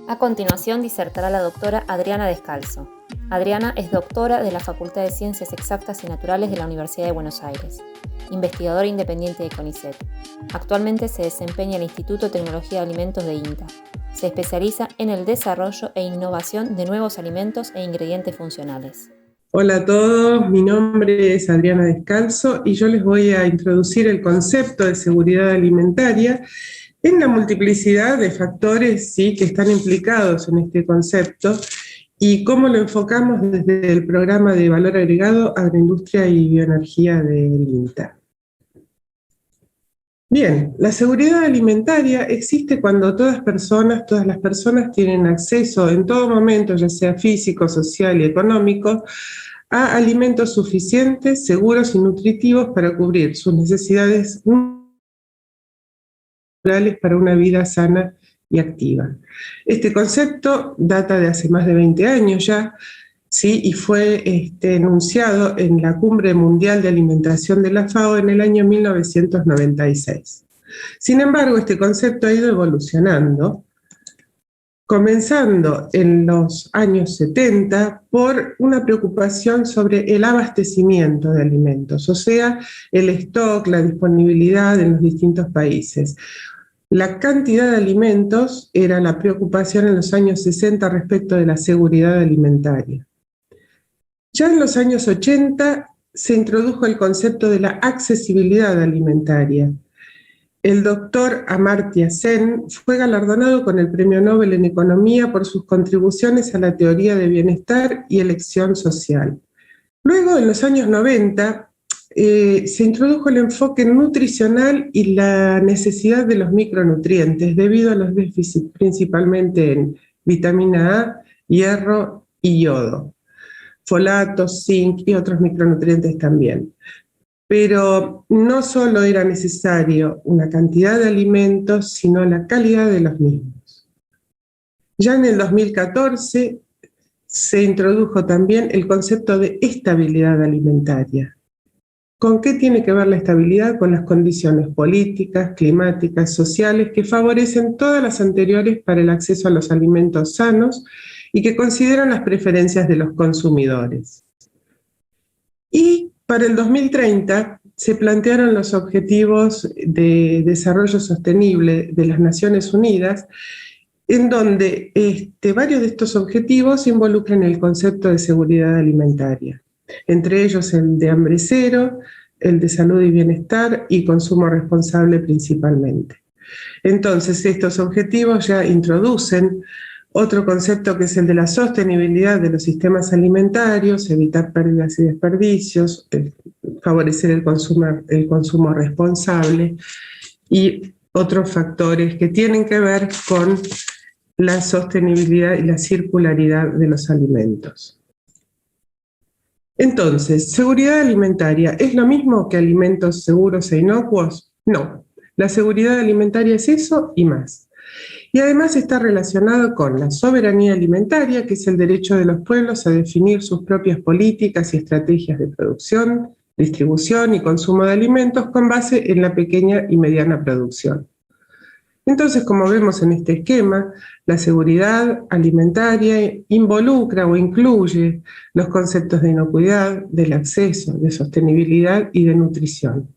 A continuación disertará la doctora Adriana Descalzo. Adriana es doctora de la Facultad de Ciencias Exactas y Naturales de la Universidad de Buenos Aires, investigadora independiente de CONICET. Actualmente se desempeña en el Instituto de Tecnología de Alimentos de INTA. Se especializa en el desarrollo e innovación de nuevos alimentos e ingredientes funcionales. Hola a todos, mi nombre es Adriana Descalzo y yo les voy a introducir el concepto de seguridad alimentaria en la multiplicidad de factores que están implicados en este concepto y cómo lo enfocamos desde el programa de valor agregado Agroindustria y Bioenergía del INTA. Bien, la seguridad alimentaria existe cuando todas las personas tienen acceso en todo momento, ya sea físico, social y económico, a alimentos suficientes, seguros y nutritivos para cubrir sus necesidades naturales para una vida sana y activa. Este concepto data de hace más de 20 años ya, y fue enunciado en la Cumbre Mundial de Alimentación de la FAO en el año 1996. Sin embargo, este concepto ha ido evolucionando, comenzando en los años 70 por una preocupación sobre el abastecimiento de alimentos, o sea, el stock, la disponibilidad en los distintos países. La cantidad de alimentos era la preocupación en los años 60 respecto de la seguridad alimentaria. Ya en los años 80 se introdujo el concepto de la accesibilidad alimentaria. El doctor Amartya Sen fue galardonado con el Premio Nobel en Economía por sus contribuciones a la teoría de bienestar y elección social. Luego, en los años 90, se introdujo el enfoque nutricional y la necesidad de los micronutrientes debido a los déficits principalmente en vitamina A, hierro y yodo, folatos, zinc y otros micronutrientes también. Pero no solo era necesario una cantidad de alimentos, sino la calidad de los mismos. Ya en el 2014 se introdujo también el concepto de estabilidad alimentaria. ¿Con qué tiene que ver la estabilidad? Con las condiciones políticas, climáticas, sociales que favorecen todas las anteriores para el acceso a los alimentos sanos y que consideran las preferencias de los consumidores. Y para el 2030 se plantearon los Objetivos de Desarrollo Sostenible de las Naciones Unidas, en donde varios de estos objetivos involucran el concepto de seguridad alimentaria, entre ellos el de hambre cero, el de salud y bienestar y consumo responsable principalmente. Entonces, estos objetivos ya introducen otro concepto que es el de la sostenibilidad de los sistemas alimentarios, evitar pérdidas y desperdicios, favorecer el consumo responsable y otros factores que tienen que ver con la sostenibilidad y la circularidad de los alimentos. Entonces, ¿seguridad alimentaria es lo mismo que alimentos seguros e inocuos? No, la seguridad alimentaria es eso y más. Y además está relacionado con la soberanía alimentaria, que es el derecho de los pueblos a definir sus propias políticas y estrategias de producción, distribución y consumo de alimentos con base en la pequeña y mediana producción. Entonces, como vemos en este esquema, la seguridad alimentaria involucra o incluye los conceptos de inocuidad, del acceso, de sostenibilidad y de nutrición.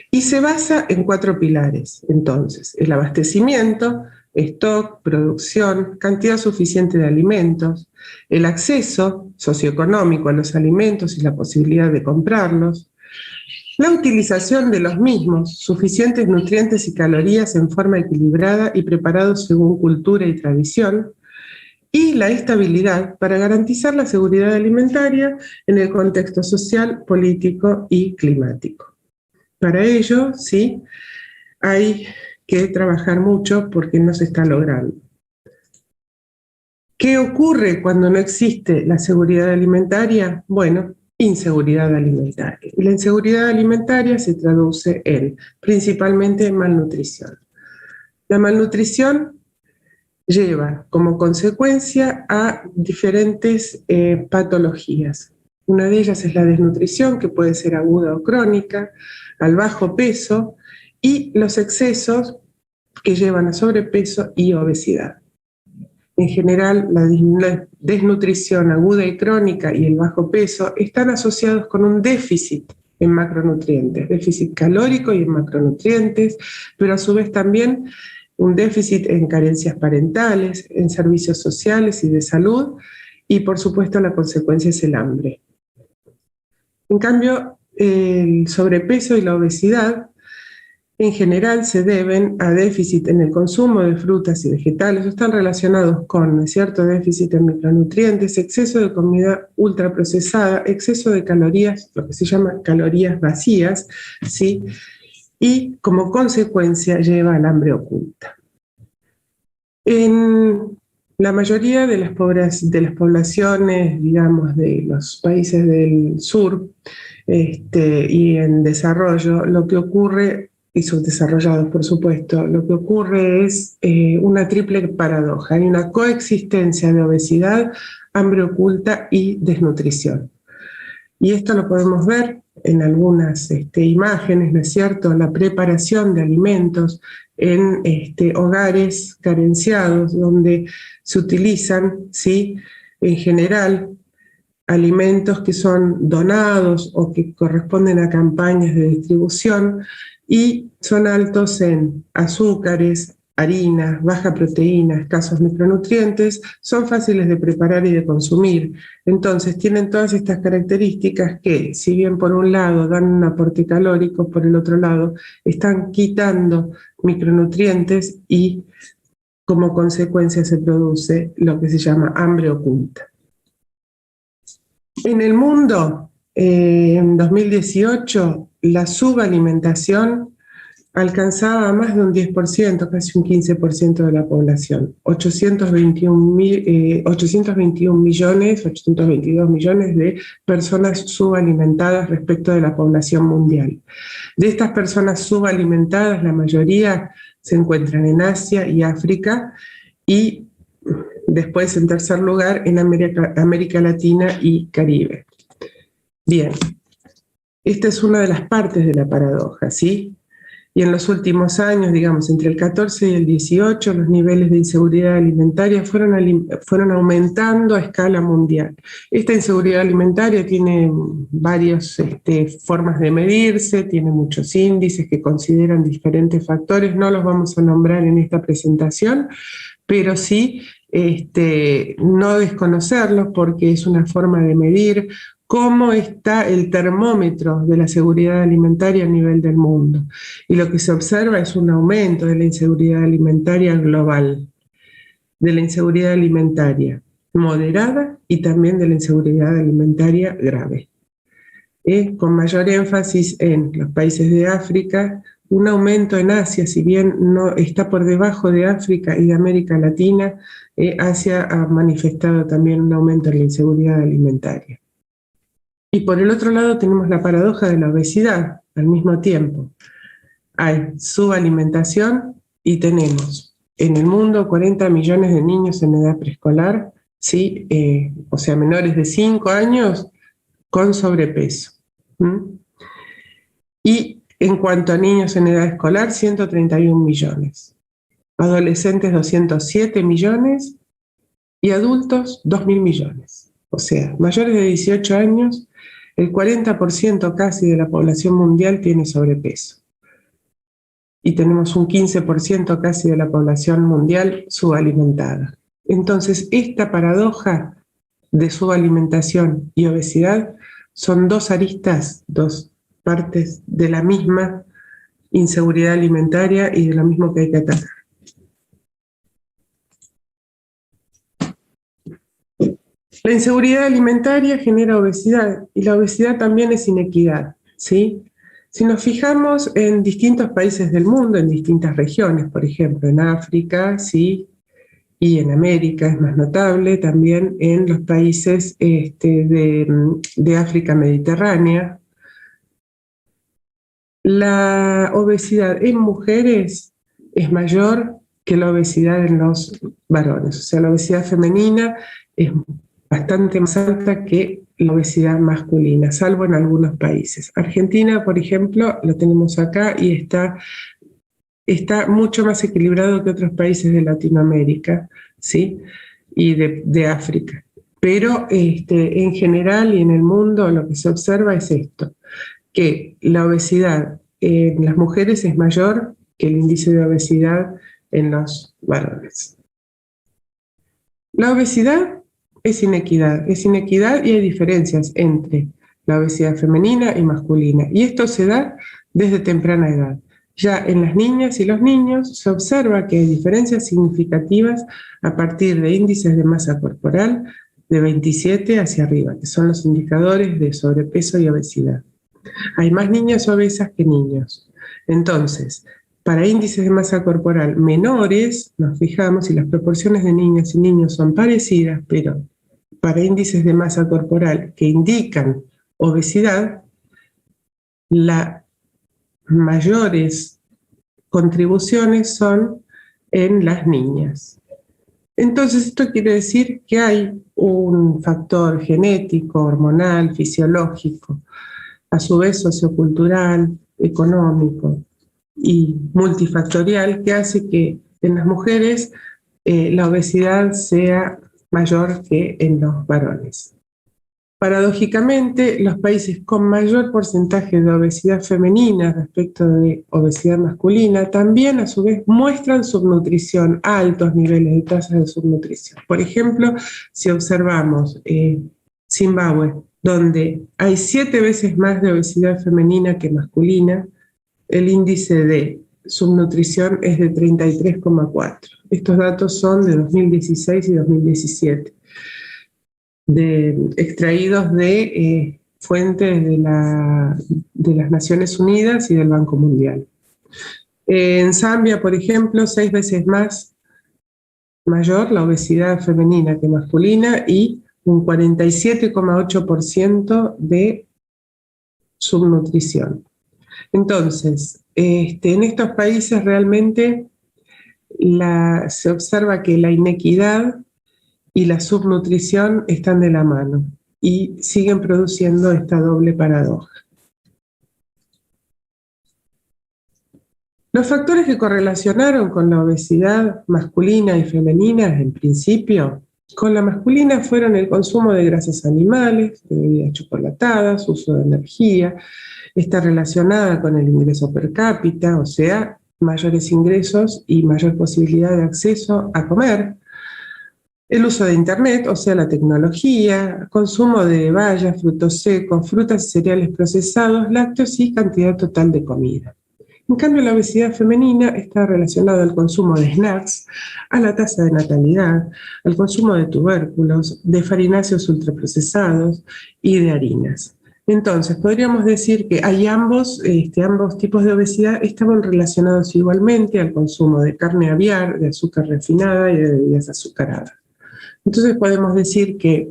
Y se basa en 4 pilares, entonces, el abastecimiento, stock, producción, cantidad suficiente de alimentos, el acceso socioeconómico a los alimentos y la posibilidad de comprarlos, la utilización de los mismos, suficientes nutrientes y calorías en forma equilibrada y preparados según cultura y tradición, y la estabilidad para garantizar la seguridad alimentaria en el contexto social, político y climático. Para ello, hay que trabajar mucho porque no se está logrando. ¿Qué ocurre cuando no existe la seguridad alimentaria? Bueno, inseguridad alimentaria. Y la inseguridad alimentaria se traduce en principalmente malnutrición. La malnutrición lleva como consecuencia a diferentes patologías. Una de ellas es la desnutrición, que puede ser aguda o crónica, al bajo peso, y los excesos que llevan a sobrepeso y obesidad. en general la desnutrición aguda y crónica y el bajo peso están asociados con un déficit en macronutrientes, déficit calórico y en macronutrientes, pero a su vez también un déficit en carencias parentales, en servicios sociales y de salud, y por supuesto la consecuencia es el hambre. En cambio, el sobrepeso y la obesidad en general se deben a déficit en el consumo de frutas y vegetales, están relacionados con cierto déficit en micronutrientes, exceso de comida ultraprocesada, exceso de calorías, lo que se llama calorías vacías, ¿sí? Y como consecuencia lleva al hambre oculta. En la mayoría de las poblaciones, digamos, de los países del sur y en desarrollo, lo que ocurre, y subdesarrollados por supuesto, lo que ocurre es una triple paradoja. Hay una coexistencia de obesidad, hambre oculta y desnutrición. Y esto lo podemos ver en algunas imágenes, ¿no es cierto? La preparación de alimentos en hogares carenciados, donde se utilizan, ¿sí?, en general, alimentos que son donados o que corresponden a campañas de distribución y son altos en azúcares, harinas, baja proteína, escasos micronutrientes, son fáciles de preparar y de consumir. Entonces tienen todas estas características que, si bien por un lado dan un aporte calórico, por el otro lado están quitando micronutrientes y como consecuencia se produce lo que se llama hambre oculta. En el mundo, en 2018, la subalimentación alcanzaba más de un 10%, casi un 15% de la población, 822 millones de personas subalimentadas respecto de la población mundial. De estas personas subalimentadas, la mayoría se encuentran en Asia y África y después, en tercer lugar, en América Latina y Caribe. Bien, esta es una de las partes de la paradoja, ¿sí? Y en los últimos años, digamos, entre el 14 y el 18, los niveles de inseguridad alimentaria fueron aumentando a escala mundial. Esta inseguridad alimentaria tiene varias formas de medirse, tiene muchos índices que consideran diferentes factores, no los vamos a nombrar en esta presentación, pero sí no desconocerlos porque es una forma de medir cómo está el termómetro de la seguridad alimentaria a nivel del mundo. Y lo que se observa es un aumento de la inseguridad alimentaria global, de la inseguridad alimentaria moderada y también de la inseguridad alimentaria grave. Con mayor énfasis en los países de África, un aumento en Asia, si bien no está por debajo de África y de América Latina, Asia ha manifestado también un aumento en la inseguridad alimentaria. Y por el otro lado tenemos la paradoja de la obesidad al mismo tiempo. Hay subalimentación y tenemos en el mundo 40 millones de niños en edad preescolar, ¿sí? O sea, menores de 5 años con sobrepeso. Y en cuanto a niños en edad escolar, 131 millones. Adolescentes, 207 millones y adultos, 2.000 millones. O sea, mayores de 18 años, el 40% casi de la población mundial tiene sobrepeso. Y tenemos un 15% casi de la población mundial subalimentada. Entonces, esta paradoja de subalimentación y obesidad son dos aristas, dos partes de la misma inseguridad alimentaria y de lo mismo que hay que atacar. La inseguridad alimentaria genera obesidad y la obesidad también es inequidad, ¿sí? Si nos fijamos en distintos países del mundo, en distintas regiones, por ejemplo, en África, ¿sí?, y en América es más notable, también en los países de África mediterránea, la obesidad en mujeres es mayor que la obesidad en los varones. O sea, la obesidad femenina es bastante más alta que la obesidad masculina, salvo en algunos países. Argentina, por ejemplo, lo tenemos acá y está mucho más equilibrado que otros países de Latinoamérica, ¿sí? y de África. Pero en general y en el mundo lo que se observa es esto, que la obesidad en las mujeres es mayor que el índice de obesidad en los varones. La obesidad es inequidad y hay diferencias entre la obesidad femenina y masculina, y esto se da desde temprana edad. Ya en las niñas y los niños se observa que hay diferencias significativas a partir de índices de masa corporal de 27 hacia arriba, que son los indicadores de sobrepeso y obesidad. Hay más niñas obesas que niños. Entonces, para índices de masa corporal menores, nos fijamos y las proporciones de niñas y niños son parecidas, pero para índices de masa corporal que indican obesidad, las mayores contribuciones son en las niñas. Entonces, esto quiere decir que hay un factor genético, hormonal, fisiológico, a su vez sociocultural, económico y multifactorial, que hace que en las mujeres la obesidad sea mayor que en los varones. Paradójicamente, los países con mayor porcentaje de obesidad femenina respecto de obesidad masculina también a su vez muestran subnutrición, altos niveles de tasas de subnutrición. Por ejemplo, si observamos Zimbabue, donde hay 7 veces más de obesidad femenina que masculina, el índice de subnutrición es de 33,4. Estos datos son de 2016 y 2017. Extraídos de fuentes de las Naciones Unidas y del Banco Mundial. En Zambia, por ejemplo, 6 veces más mayor la obesidad femenina que masculina y un 47,8% de subnutrición. Entonces, en estos países realmente se observa que la inequidad y la subnutrición están de la mano y siguen produciendo esta doble paradoja. Los factores que correlacionaron con la obesidad masculina y femenina, en principio, con la masculina fueron el consumo de grasas animales, de bebidas chocolatadas, uso de energía, está relacionada con el ingreso per cápita, o sea, mayores ingresos y mayor posibilidad de acceso a comer. El uso de Internet, o sea, la tecnología, consumo de bayas, frutos secos, frutas y cereales procesados, lácteos y cantidad total de comida. En cambio, la obesidad femenina está relacionada al consumo de snacks, a la tasa de natalidad, al consumo de tubérculos, de farináceos ultraprocesados y de harinas. Entonces, podríamos decir que hay ambos tipos de obesidad estaban relacionados igualmente al consumo de carne aviar, de azúcar refinada y de bebidas azucaradas. Entonces podemos decir que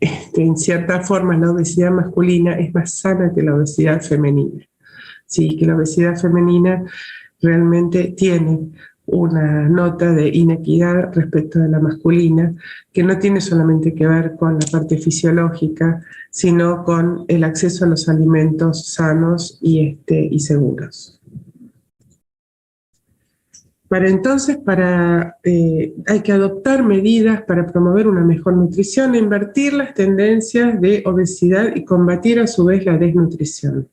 en cierta forma la obesidad masculina es más sana que la obesidad femenina. Sí, que la obesidad femenina realmente tiene una nota de inequidad respecto de la masculina, que no tiene solamente que ver con la parte fisiológica, sino con el acceso a los alimentos sanos y seguros. Hay que adoptar medidas para promover una mejor nutrición e invertir las tendencias de obesidad y combatir a su vez la desnutrición.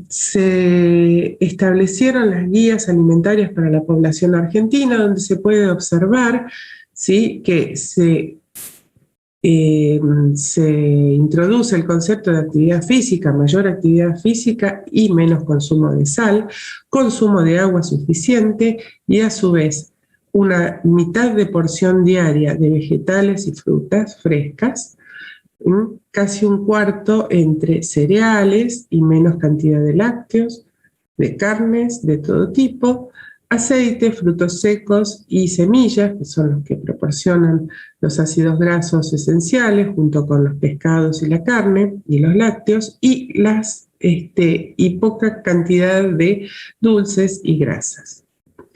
Se establecieron las guías alimentarias para la población argentina, donde se puede observar, ¿sí?, que se introduce el concepto de actividad física, mayor actividad física y menos consumo de sal, consumo de agua suficiente y a su vez una mitad de porción diaria de vegetales y frutas frescas, casi un cuarto entre cereales y menos cantidad de lácteos, de carnes de todo tipo, aceite, frutos secos y semillas, que son los que proporcionan los ácidos grasos esenciales, junto con los pescados y la carne y los lácteos, y poca cantidad de dulces y grasas.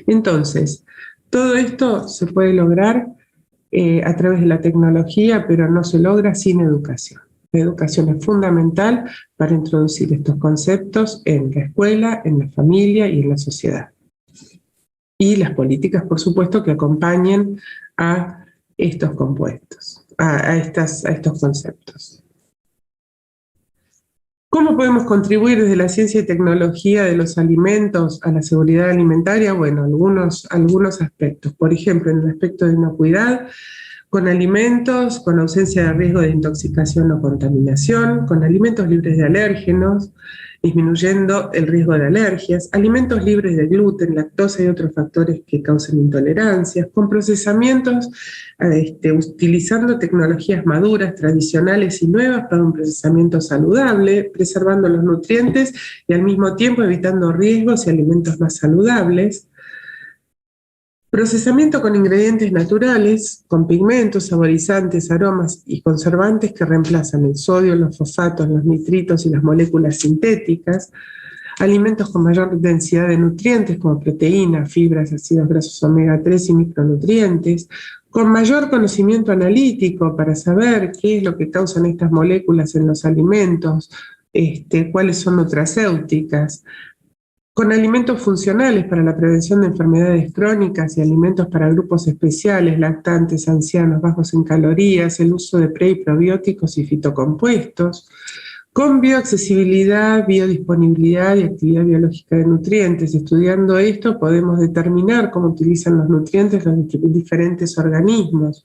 Entonces, todo esto se puede lograr a través de la tecnología, pero no se logra sin educación. La educación es fundamental para introducir estos conceptos en la escuela, en la familia y en la sociedad. Y las políticas, por supuesto, que acompañen a estos compuestos, a estos conceptos. ¿Cómo podemos contribuir desde la ciencia y tecnología de los alimentos a la seguridad alimentaria? Bueno, algunos aspectos. Por ejemplo, en el aspecto de inocuidad, con alimentos con ausencia de riesgo de intoxicación o contaminación, con alimentos libres de alérgenos, disminuyendo el riesgo de alergias, alimentos libres de gluten, lactosa y otros factores que causen intolerancias, con procesamientos, utilizando tecnologías maduras, tradicionales y nuevas para un procesamiento saludable, preservando los nutrientes y al mismo tiempo evitando riesgos y alimentos más saludables. Procesamiento con ingredientes naturales, con pigmentos, saborizantes, aromas y conservantes que reemplazan el sodio, los fosfatos, los nitritos y las moléculas sintéticas. Alimentos con mayor densidad de nutrientes como proteínas, fibras, ácidos grasos omega 3 y micronutrientes. Con mayor conocimiento analítico para saber qué es lo que causan estas moléculas en los alimentos, cuáles son nutracéuticas. Con alimentos funcionales para la prevención de enfermedades crónicas y alimentos para grupos especiales, lactantes, ancianos, bajos en calorías, el uso de pre y probióticos y fitocompuestos, con bioaccesibilidad, biodisponibilidad y actividad biológica de nutrientes. Estudiando esto podemos determinar cómo utilizan los nutrientes los diferentes organismos.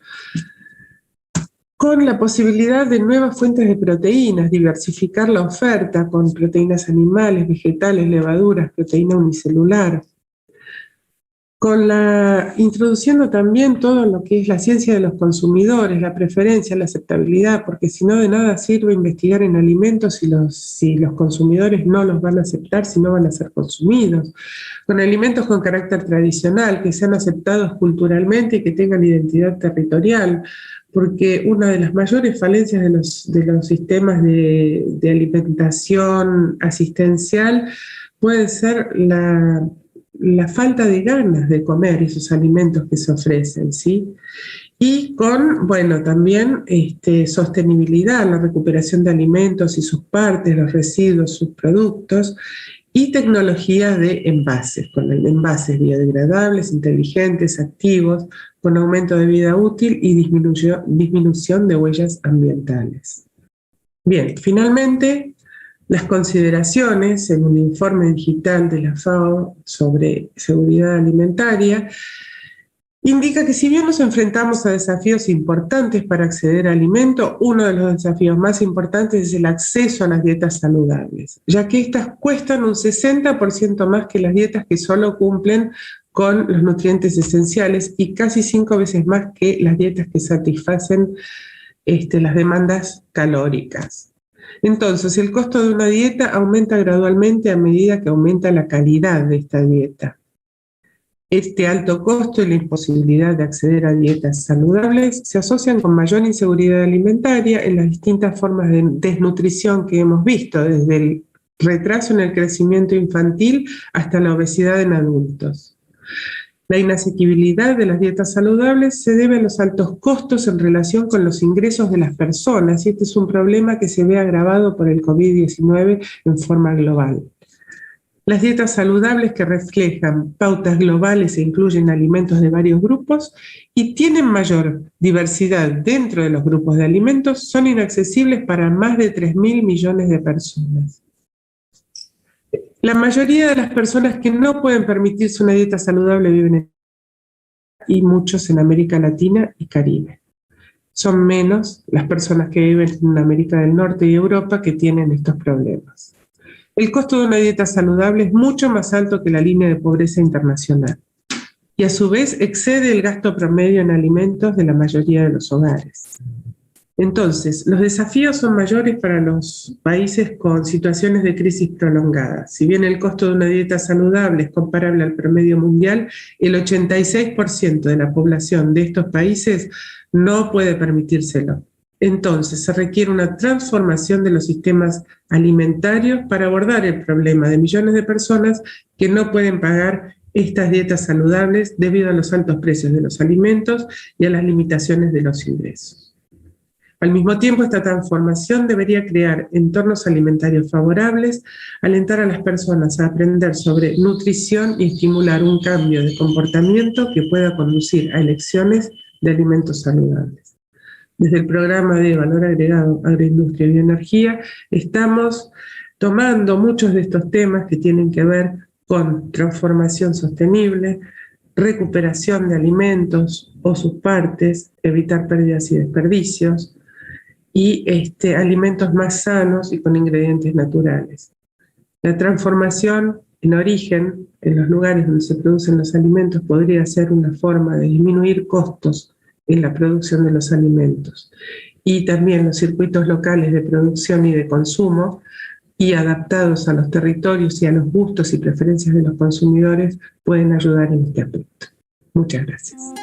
Con la posibilidad de nuevas fuentes de proteínas, diversificar la oferta con proteínas animales, vegetales, levaduras, proteína unicelular. Introduciendo también todo lo que es la ciencia de los consumidores, la preferencia, la aceptabilidad, porque si no de nada sirve investigar en alimentos si los consumidores no los van a aceptar, si no van a ser consumidos. Con alimentos con carácter tradicional, que sean aceptados culturalmente y que tengan identidad territorial, porque una de las mayores falencias de los sistemas de alimentación asistencial puede ser la falta de ganas de comer esos alimentos que se ofrecen, ¿sí? Y con, también sostenibilidad, la recuperación de alimentos y sus partes, los residuos, sus productos, y tecnologías de envases, con envases biodegradables, inteligentes, activos, con aumento de vida útil y disminución de huellas ambientales. Bien, finalmente, las consideraciones en un informe digital de la FAO sobre seguridad alimentaria indica que si bien nos enfrentamos a desafíos importantes para acceder a alimento, uno de los desafíos más importantes es el acceso a las dietas saludables, ya que estas cuestan un 60% más que las dietas que solo cumplen con los nutrientes esenciales y casi 5 veces más que las dietas que satisfacen las demandas calóricas. Entonces, el costo de una dieta aumenta gradualmente a medida que aumenta la calidad de esta dieta. Este alto costo y la imposibilidad de acceder a dietas saludables se asocian con mayor inseguridad alimentaria en las distintas formas de desnutrición que hemos visto, desde el retraso en el crecimiento infantil hasta la obesidad en adultos. La inasequibilidad de las dietas saludables se debe a los altos costos en relación con los ingresos de las personas, y este es un problema que se ve agravado por el COVID-19 en forma global. Las dietas saludables que reflejan pautas globales e incluyen alimentos de varios grupos y tienen mayor diversidad dentro de los grupos de alimentos son inaccesibles para más de 3.000 millones de personas. La mayoría de las personas que no pueden permitirse una dieta saludable viven en y muchos en América Latina y Caribe. Son menos las personas que viven en América del Norte y Europa que tienen estos problemas. El costo de una dieta saludable es mucho más alto que la línea de pobreza internacional y a su vez excede el gasto promedio en alimentos de la mayoría de los hogares. Entonces, los desafíos son mayores para los países con situaciones de crisis prolongadas. Si bien el costo de una dieta saludable es comparable al promedio mundial, el 86% de la población de estos países no puede permitírselo. Entonces, se requiere una transformación de los sistemas alimentarios para abordar el problema de millones de personas que no pueden pagar estas dietas saludables debido a los altos precios de los alimentos y a las limitaciones de los ingresos. Al mismo tiempo, esta transformación debería crear entornos alimentarios favorables, alentar a las personas a aprender sobre nutrición y estimular un cambio de comportamiento que pueda conducir a elecciones de alimentos saludables. Desde el programa de Valor Agregado Agroindustria y Bioenergía estamos tomando muchos de estos temas que tienen que ver con transformación sostenible, recuperación de alimentos o sus partes, evitar pérdidas y desperdicios, y alimentos más sanos y con ingredientes naturales. La transformación en origen, en los lugares donde se producen los alimentos, podría ser una forma de disminuir costos en la producción de los alimentos. Y también los circuitos locales de producción y de consumo, y adaptados a los territorios y a los gustos y preferencias de los consumidores, pueden ayudar en este aspecto. Muchas gracias.